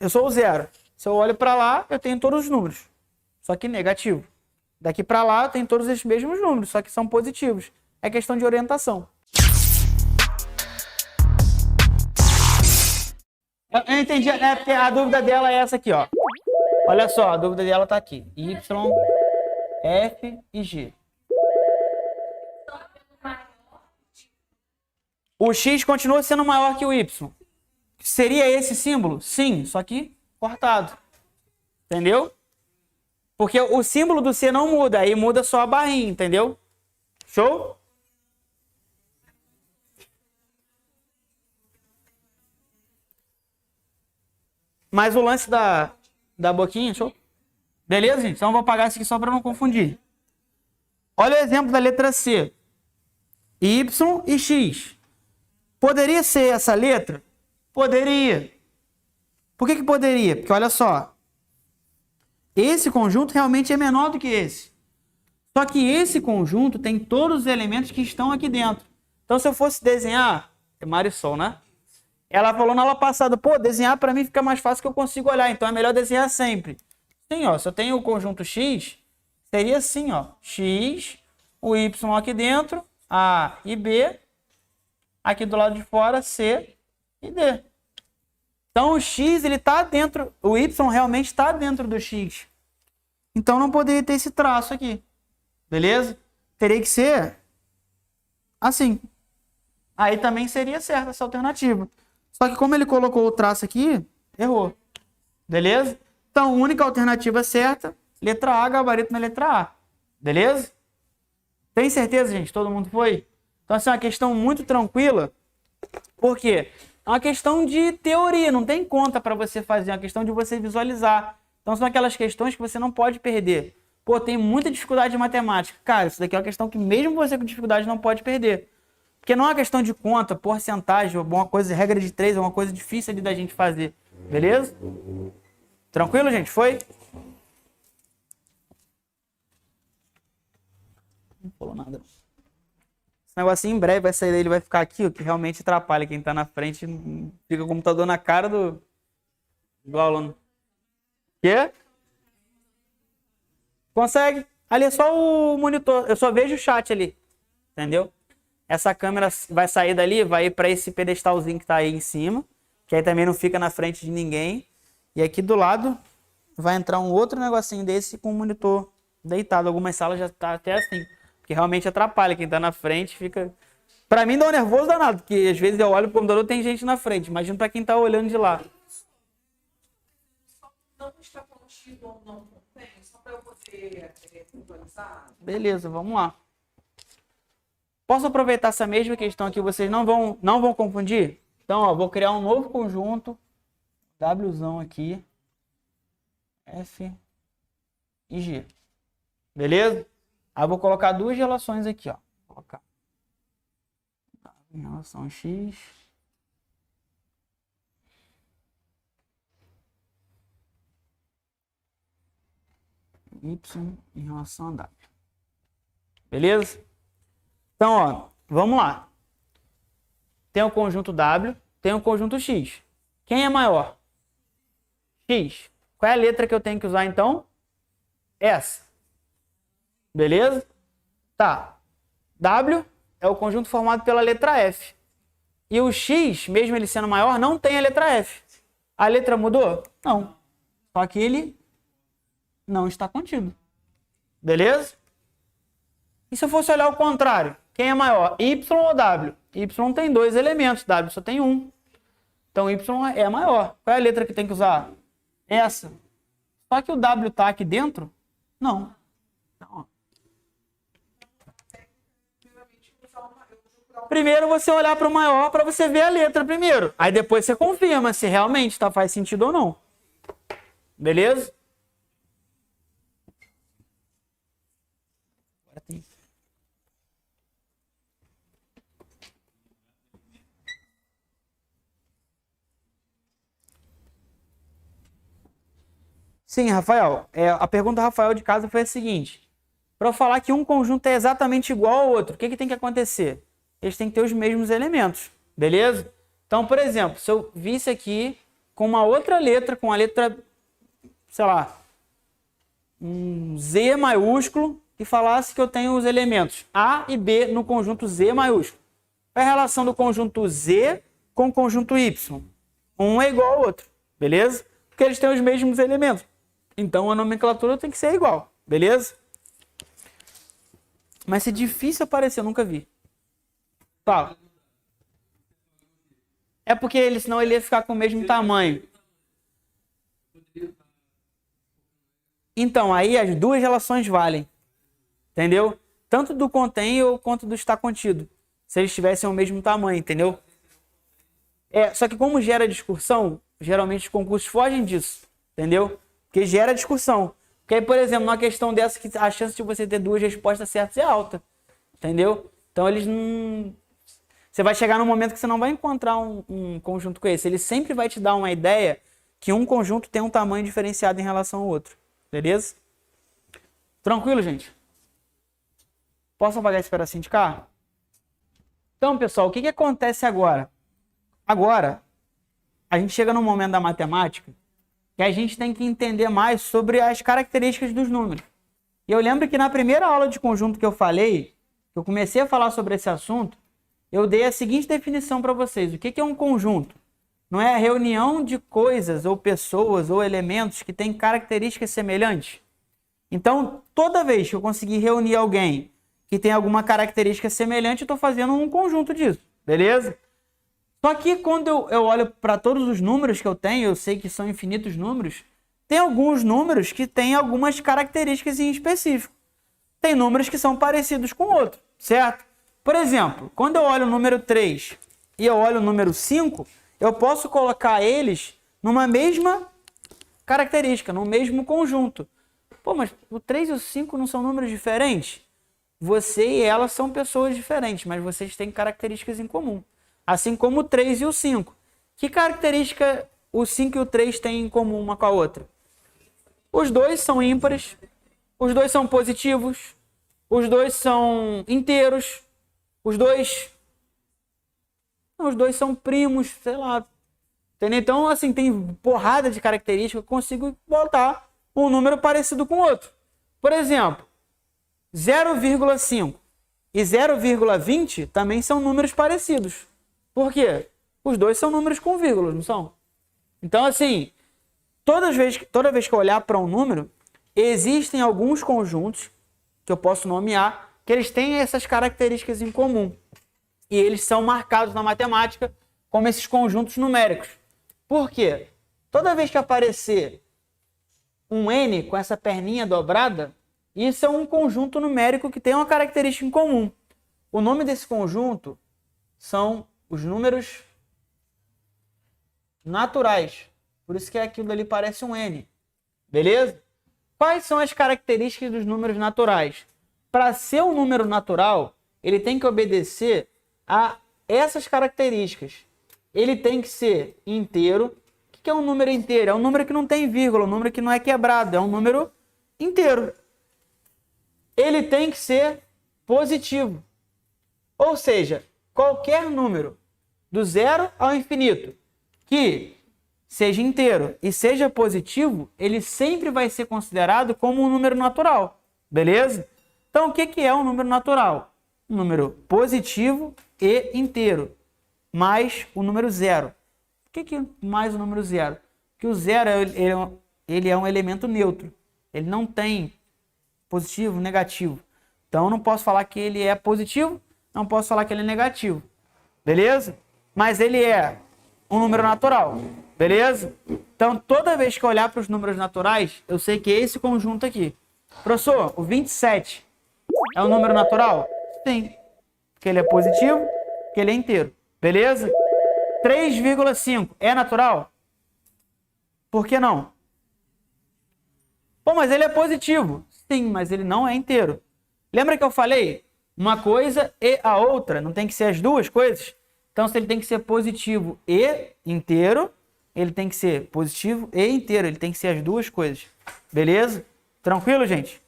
eu sou o zero. Se eu olho para lá, eu tenho todos os números, só que negativo. Daqui para lá, eu tenho todos esses mesmos números, só que são positivos. É questão de orientação. Eu entendi, né? Porque a dúvida dela é essa aqui, ó. Olha só, a dúvida dela tá aqui. Y, F e G. O X continua sendo maior que o Y. Seria esse símbolo? Sim, só que cortado. Entendeu? Porque o símbolo do C não muda, aí muda só a barrinha, entendeu? Show? Mas o lance da boquinha, show? Beleza, gente? Então eu vou apagar isso aqui só para não confundir. Olha o exemplo da letra C. Y e X. Poderia ser essa letra? Poderia. Por que poderia? Porque olha só. Esse conjunto realmente é menor do que esse. Só que esse conjunto tem todos os elementos que estão aqui dentro. Então se eu fosse desenhar... É Marisol, né? Ela falou na aula passada, pô, desenhar para mim fica mais fácil que eu consigo olhar. Então é melhor desenhar sempre. Sim, ó. Se eu tenho o conjunto X, seria assim, ó. X, o Y aqui dentro, A e B. Aqui do lado de fora, C e D. Então o X, ele tá dentro, o Y realmente está dentro do X. Então não poderia ter esse traço aqui. Beleza? Teria que ser assim. Aí também seria certa essa alternativa. Só que como ele colocou o traço aqui, errou. Beleza? Então, única alternativa certa, letra A, gabarito na letra A. Beleza? Tem certeza, gente? Todo mundo foi? Então, essa é uma questão muito tranquila. Por quê? É uma questão de teoria, não tem conta para você fazer, é uma questão de você visualizar. Então, são aquelas questões que você não pode perder. Pô, tem muita dificuldade de matemática. Cara, isso daqui é uma questão que mesmo você com dificuldade não pode perder. Porque não é uma questão de conta, porcentagem, alguma coisa, regra de 3, é uma coisa difícil ali da gente fazer. Beleza? Tranquilo, gente? Foi? Não falou nada. Esse negocinho em breve vai sair daí, ele vai ficar aqui, o que realmente atrapalha quem tá na frente. Fica o computador na cara do aluno. Quê? Consegue? Ali é só o monitor. Eu só vejo o chat ali. Entendeu? Essa câmera vai sair dali, vai ir para esse pedestalzinho que tá aí em cima. Que aí também não fica na frente de ninguém. E aqui do lado vai entrar um outro negocinho desse com o monitor deitado. Algumas salas já tá até assim. Porque realmente atrapalha. Quem tá na frente fica... Pra mim dá um nervoso danado. Porque às vezes eu olho pro computador e tem gente na frente. Imagina pra quem tá olhando de lá. Não está contigo ou não tem, só para eu poder visualizar. Beleza, vamos lá. Posso aproveitar essa mesma questão aqui, vocês não vão confundir? Então, ó, vou criar um novo conjunto, Wzão aqui, F e G. Beleza? Aí eu vou colocar duas relações aqui, ó. Vou colocar em relação a X. Y em relação a W. Beleza? Então, ó, vamos lá. Tem o conjunto W, tem o conjunto X. Quem é maior? X. Qual é a letra que eu tenho que usar, então? Essa. Beleza? Tá. W é o conjunto formado pela letra F. E o X, mesmo ele sendo maior, não tem a letra F. A letra mudou? Não. Só que ele não está contido. Beleza? E se eu fosse olhar o contrário? Quem é maior? Y ou W? Y tem dois elementos, W só tem um. Então Y é maior. Qual é a letra que tem que usar? Essa. Só que o W está aqui dentro? Não. Então, primeiro você olhar para o maior para você ver a letra primeiro. Aí depois você confirma se realmente faz sentido ou não. Beleza? Sim, Rafael. A pergunta do Rafael de casa foi a seguinte. Para eu falar que um conjunto é exatamente igual ao outro, o que tem que acontecer? Eles têm que ter os mesmos elementos, beleza? Então, por exemplo, se eu visse aqui com uma outra letra, com a letra, sei lá, um Z maiúsculo, e falasse que eu tenho os elementos A e B no conjunto Z maiúsculo. Qual é a relação do conjunto Z com o conjunto Y? Um é igual ao outro, beleza? Porque eles têm os mesmos elementos. Então a nomenclatura tem que ser igual, beleza? Mas se difícil aparecer, eu nunca vi. Fala. É porque senão ele ia ficar com o mesmo tamanho. Então, aí as duas relações valem. Entendeu? Tanto do contém quanto do está contido. Se eles tivessem o mesmo tamanho, entendeu? Só que como gera discussão, geralmente os concursos fogem disso. Entendeu? Porque gera discussão. Porque aí, por exemplo, numa questão dessa, que a chance de você ter duas respostas certas é alta. Entendeu? Então eles não... Você vai chegar num momento que você não vai encontrar um conjunto com esse. Ele sempre vai te dar uma ideia que um conjunto tem um tamanho diferenciado em relação ao outro. Beleza? Tranquilo, gente? Posso apagar esse pedacinho de cá? Então, pessoal, o que acontece agora? Agora, a gente chega num momento da matemática que a gente tem que entender mais sobre as características dos números. E eu lembro que na primeira aula de conjunto que eu falei, eu comecei a falar sobre esse assunto, eu dei a seguinte definição para vocês. O que é um conjunto? Não é a reunião de coisas ou pessoas ou elementos que têm características semelhantes? Então, toda vez que eu conseguir reunir alguém que tem alguma característica semelhante, eu estou fazendo um conjunto disso, beleza? Só que quando eu olho para todos os números que eu tenho, eu sei que são infinitos números, tem alguns números que têm algumas características em específico. Tem números que são parecidos com outros, certo? Por exemplo, quando eu olho o número 3 e eu olho o número 5, eu posso colocar eles numa mesma característica, no mesmo conjunto. Pô, mas o 3 e o 5 não são números diferentes? Você e ela são pessoas diferentes, mas vocês têm características em comum. Assim como o 3 e o 5. Que característica o 5 e o 3 têm em comum uma com a outra? Os dois são ímpares, os dois são positivos, os dois são inteiros, os dois são primos, sei lá. Entendeu? Então, assim, tem porrada de características, eu consigo botar um número parecido com o outro. Por exemplo, 0,5 e 0,20 também são números parecidos. Por quê? Os dois são números com vírgulas, não são? Então, assim, toda vez que eu olhar para um número, existem alguns conjuntos que eu posso nomear que eles têm essas características em comum. E eles são marcados na matemática como esses conjuntos numéricos. Por quê? Toda vez que aparecer um N com essa perninha dobrada, isso é um conjunto numérico que tem uma característica em comum. O nome desse conjunto são os números naturais. Por isso que aquilo ali parece um N. Beleza? Quais são as características dos números naturais? Para ser um número natural, ele tem que obedecer a essas características. Ele tem que ser inteiro. O que é um número inteiro? É um número que não tem vírgula, um número que não é quebrado, é um número inteiro. Ele tem que ser positivo. Ou seja, qualquer número do 0 ao infinito que seja inteiro e seja positivo, ele sempre vai ser considerado como um número natural. Beleza? Então, o que é um número natural? Um número positivo e inteiro, mais o número 0. O que é mais o número 0? Porque o 0 ele é um elemento neutro. Ele não tem positivo, negativo. Então, eu não posso falar que ele é positivo, não posso falar que ele é negativo. Beleza? Mas ele é um número natural. Beleza? Então, toda vez que eu olhar para os números naturais, eu sei que é esse conjunto aqui. Professor, o 27 é um número natural? Sim. Porque ele é positivo, porque ele é inteiro. Beleza? 3,5 é natural? Por que não? Pô, mas ele é positivo. Sim, mas ele não é inteiro. Lembra que eu falei? Uma coisa e a outra. Não tem que ser as duas coisas? Então, se ele tem que ser positivo e inteiro, ele tem que ser positivo e inteiro. Ele tem que ser as duas coisas. Beleza? Tranquilo, gente?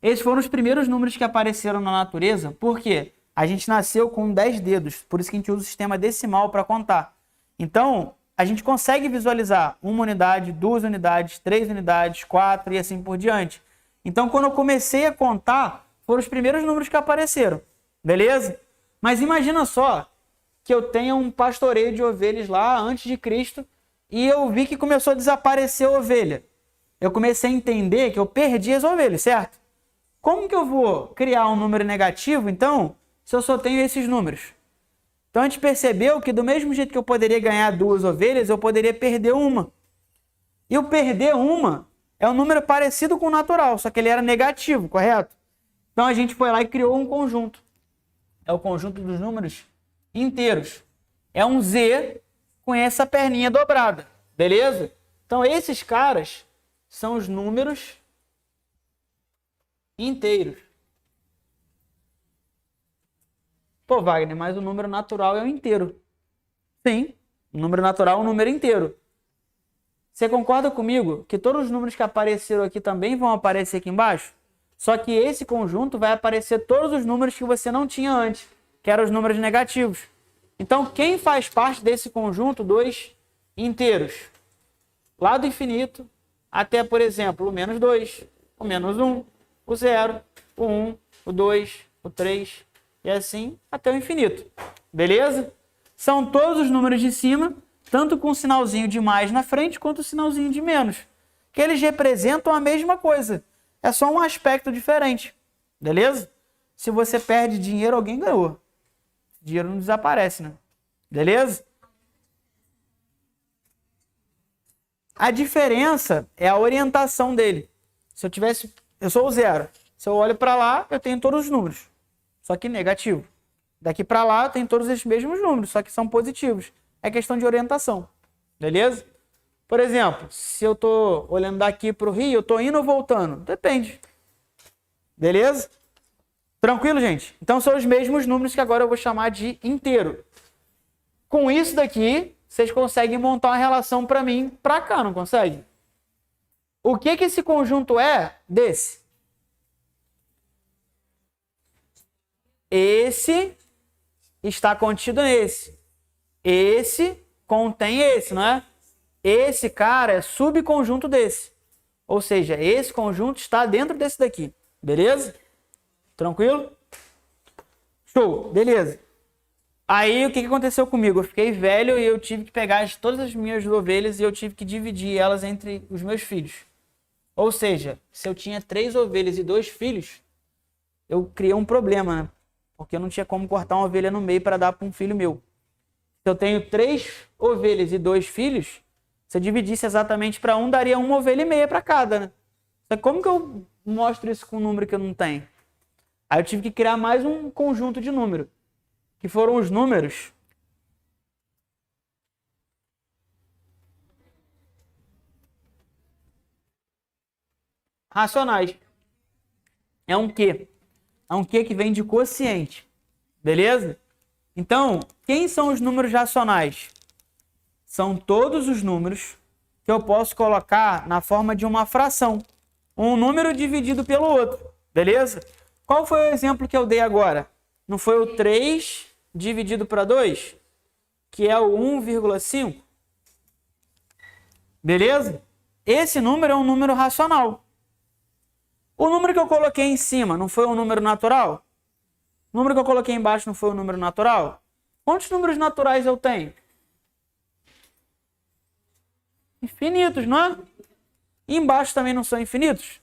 Esses foram os primeiros números que apareceram na natureza. Por quê? A gente nasceu com 10 dedos. Por isso que a gente usa o sistema decimal para contar. Então, a gente consegue visualizar 1 unidade, 2 unidades, 3 unidades, 4 e assim por diante. Então, quando eu comecei a contar, foram os primeiros números que apareceram. Beleza? Mas imagina só que eu tenha um pastoreio de ovelhas lá antes de Cristo e eu vi que começou a desaparecer a ovelha. Eu comecei a entender que eu perdi as ovelhas, certo? Como que eu vou criar um número negativo, então, se eu só tenho esses números? Então, a gente percebeu que do mesmo jeito que eu poderia ganhar 2 ovelhas, eu poderia perder uma. E o perder uma é um número parecido com o natural, só que ele era negativo, correto? Então, a gente foi lá e criou um conjunto. É o conjunto dos números inteiros. É um Z com essa perninha dobrada, beleza? Então, esses caras são os números inteiros. Pô, Wagner, mas o número natural é o inteiro. Sim, o número natural é um número inteiro. Você concorda comigo que todos os números que apareceram aqui também vão aparecer aqui embaixo? Só que esse conjunto vai aparecer todos os números que você não tinha antes, que eram os números negativos. Então, quem faz parte desse conjunto dos inteiros? Lá do infinito até, por exemplo, o -2, o -1, o 0, o 1, o 2, o 3 e assim até o infinito. Beleza? São todos os números de cima, tanto com o sinalzinho de mais na frente quanto o sinalzinho de menos, que eles representam a mesma coisa. É só um aspecto diferente. Beleza? Se você perde dinheiro, alguém ganhou. Dinheiro não desaparece, né? Beleza? A diferença é a orientação dele. Se eu tivesse... Eu sou o 0. Se eu olho para lá, eu tenho todos os números. Só que negativo. Daqui para lá, eu tenho todos esses mesmos números, só que são positivos. É questão de orientação. Beleza? Por exemplo, se eu estou olhando daqui para o Rio, eu estou indo ou voltando? Depende. Beleza? Tranquilo, gente? Então, são os mesmos números que agora eu vou chamar de inteiro. Com isso daqui, vocês conseguem montar uma relação para mim para cá, não consegue? O que esse conjunto é desse? Esse está contido nesse. Esse contém esse, não é? Esse cara é subconjunto desse. Ou seja, esse conjunto está dentro desse daqui. Beleza? Tranquilo? Show, beleza. Aí, o que aconteceu comigo? Eu fiquei velho e eu tive que pegar todas as minhas ovelhas e eu tive que dividir elas entre os meus filhos. Ou seja, se eu tinha 3 ovelhas e 2 filhos, eu criei um problema, né? Porque eu não tinha como cortar uma ovelha no meio para dar para um filho meu. Se eu tenho 3 ovelhas e 2 filhos, se eu dividisse exatamente para um, daria 1 ovelha e meia para cada, né? Então, como que eu mostro isso com um número que eu não tenho? Aí eu tive que criar mais um conjunto de números, que foram os números racionais. É um Q. É um Q que vem de quociente. Beleza? Então, quem são os números racionais? São todos os números que eu posso colocar na forma de uma fração. Um número dividido pelo outro. Beleza? Qual foi o exemplo que eu dei agora? Não foi o 3 dividido para 2? Que é o 1,5? Beleza? Esse número é um número racional. O número que eu coloquei em cima não foi um número natural? O número que eu coloquei embaixo não foi um número natural? Quantos números naturais eu tenho? Infinitos, não é? E embaixo também não são infinitos?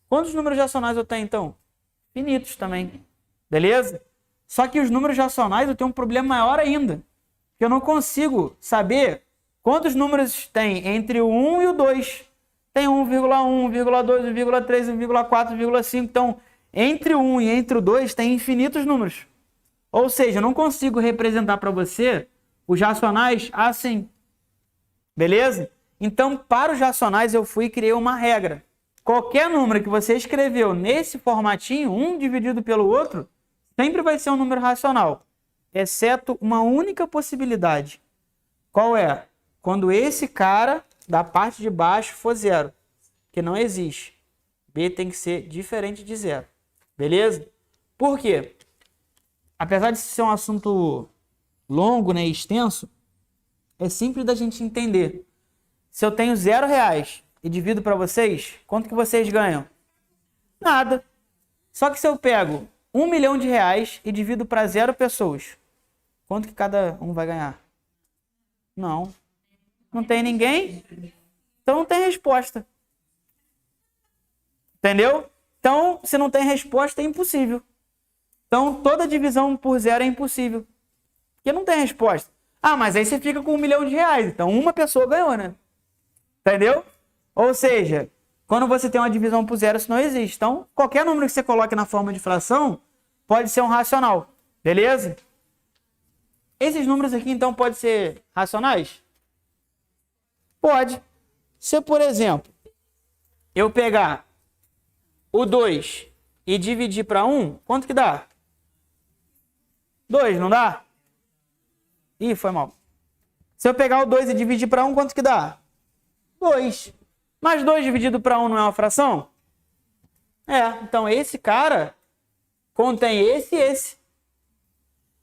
Quantos números racionais eu tenho, então? Infinitos também. Beleza? Só que os números racionais eu tenho um problema maior ainda. Que eu não consigo saber quantos números tem entre o 1 e o 2. Tem 1,1, 1,2, 1,3, 1,4, 1,5. Então, entre o 1 e entre o 2 tem infinitos números. Ou seja, eu não consigo representar para você os racionais assim. Beleza? Então, para os racionais, eu fui e criei uma regra. Qualquer número que você escreveu nesse formatinho, um dividido pelo outro, sempre vai ser um número racional, exceto uma única possibilidade. Qual é? Quando esse cara da parte de baixo for 0, que não existe. B tem que ser diferente de 0. Beleza? Por quê? Apesar de ser um assunto longo, né, extenso, É simples da gente entender. Se eu tenho R$0 e divido para vocês, quanto que vocês ganham? Nada. Só que se eu pego R$1 milhão e divido para 0 pessoas, quanto que cada um vai ganhar? Não. Não tem ninguém? Então não tem resposta. Entendeu? Então, se não tem resposta, é impossível. Então, toda divisão por 0 é impossível. Porque não tem resposta. Ah, mas aí você fica com R$1 milhão. Então, uma pessoa ganhou, né? Entendeu? Ou seja, quando você tem uma divisão por 0, isso não existe. Então, qualquer número que você coloque na forma de fração pode ser um racional. Beleza? Esses números aqui, então, podem ser racionais? Pode. Se, por exemplo, eu pegar o 2 e dividir para 1, quanto que dá? 2, não dá? Ih, foi mal. Se eu pegar o 2 e dividir para 1, quanto que dá? 2. Mas 2 dividido para 1 não é uma fração? É, então esse cara contém esse e esse.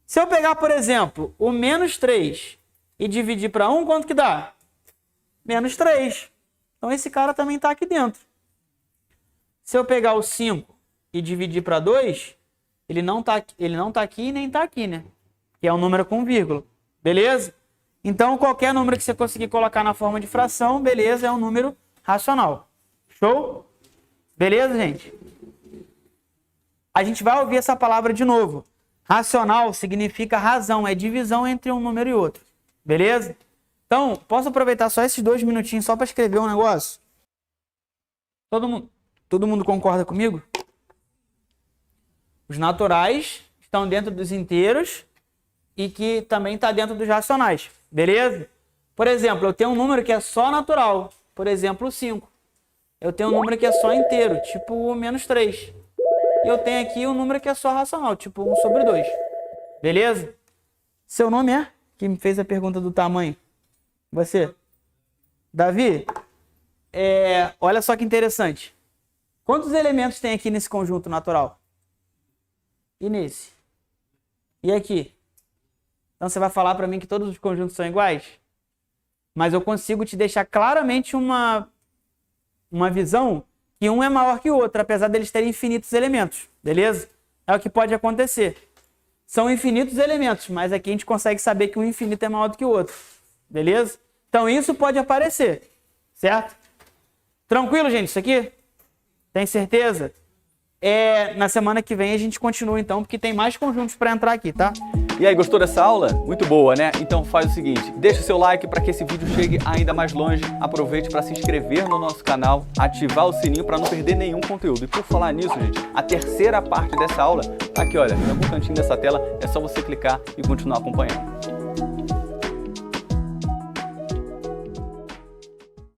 Se eu pegar, por exemplo, o menos 3 e dividir para 1, quanto que dá? Menos 3. Então esse cara também está aqui dentro. Se eu pegar o 5 e dividir para 2, ele não tá aqui nem está aqui, né? Que é um número com vírgula. Beleza? Então, qualquer número que você conseguir colocar na forma de fração, beleza, é um número racional. Show? Beleza, gente? A gente vai ouvir essa palavra de novo. Racional significa razão, é divisão entre um número e outro. Beleza? Então, posso aproveitar só esses 2 minutinhos só para escrever um negócio? Todo mundo concorda comigo? Os naturais estão dentro dos inteiros e que também está dentro dos racionais. Beleza? Por exemplo, eu tenho um número que é só natural. Por exemplo, o 5. Eu tenho um número que é só inteiro, tipo o menos 3. E eu tenho aqui um número que é só racional, tipo 1 sobre 2. Beleza? Seu nome é? Que me fez a pergunta do tamanho. Você? Davi? Olha só que interessante. Quantos elementos tem aqui nesse conjunto natural? E nesse? E aqui? Então você vai falar para mim que todos os conjuntos são iguais? Mas eu consigo te deixar claramente uma visão que um é maior que o outro, apesar deles terem infinitos elementos. Beleza? É o que pode acontecer. São infinitos elementos, mas aqui a gente consegue saber que um infinito é maior do que o outro. Beleza? Então isso pode aparecer. Certo? Tranquilo, gente, isso aqui? Tem certeza? Na semana que vem a gente continua então, porque tem mais conjuntos para entrar aqui, tá? E aí, gostou dessa aula? Muito boa, né? Então faz o seguinte, deixa o seu like para que esse vídeo chegue ainda mais longe, aproveite para se inscrever no nosso canal, ativar o sininho para não perder nenhum conteúdo. E por falar nisso, gente, a terceira parte dessa aula tá aqui, olha, em algum cantinho dessa tela, é só você clicar e continuar acompanhando.